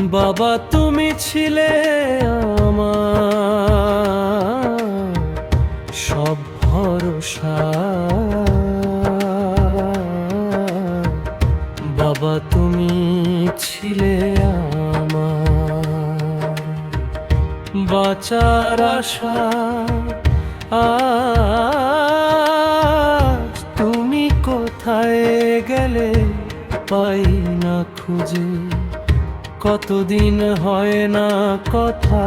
বাবা তুমি ছিলে আমার সব ভরসা। বাবা তুমি ছিলে আমার বাঁচার আশা। আজ তুমি কোথায় গেলে পাই না খুঁজে, কতদিন হয় না কথা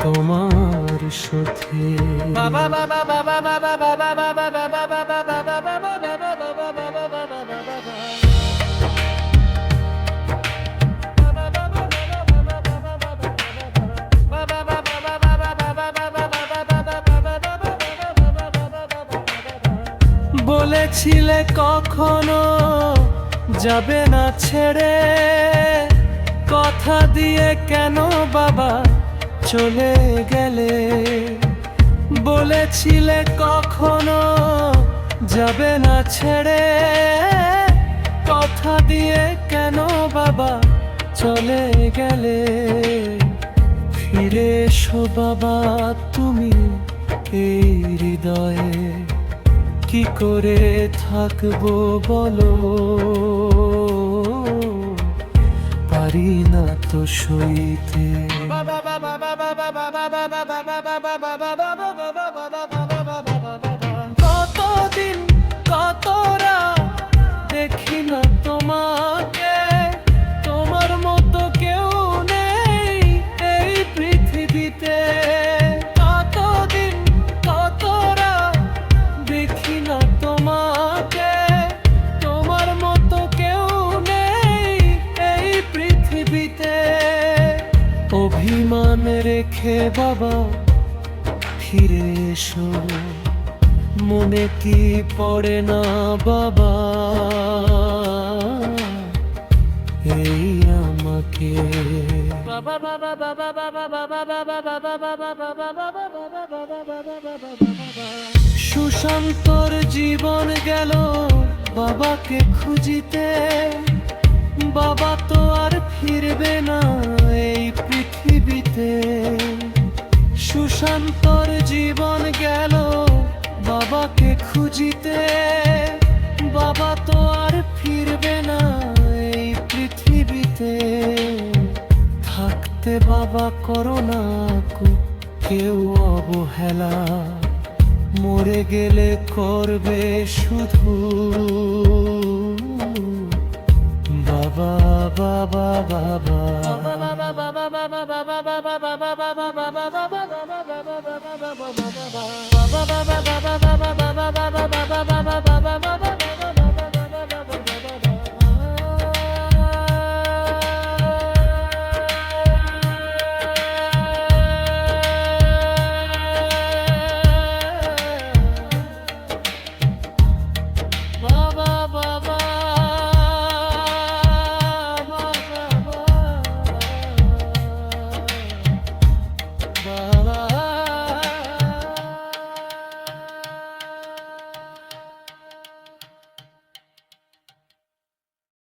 তোমার সাথে। বলেছিলে কখনো যাবে না ছেড়ে, কথা দিয়ে কেন বাবা চলে গেলে? বলেছিলে কখনো যাবে না ছেড়ে, কথা দিয়ে কেন বাবা চলে গেলে? ফিরে এসো বাবা তুমি এই হৃদয়ে, কি করে থাকবো বলো? পারি না তো সইতে। কতদিন কত রাত দেখি না তোমাকে, তোমার মতো কেউ নেই এই পৃথিবীতে। কতদিন কত রাত দেখি না তোমাকে, তোমার মতো কেউ নেই এই পৃথিবীতে। অভিমান রেখে বাবা ফিরে এসো, মনে কি পড়ে না বাবা এই আমাকে? সুশান্তর জীবন গেল বাবাকে খুঁজিতে, বাবা তো আর ফিরবে না এই পৃথিবীতে। সুশান্তর জীবন গেল বাবাকে খুঁজিতে, বাবা তো আর ফিরবে না এই পৃথিবীতে। থাকতে বাবা করো না কেউ অবহেলা, মরে গেলে করবে শুধু বাবা বাবা বাবা।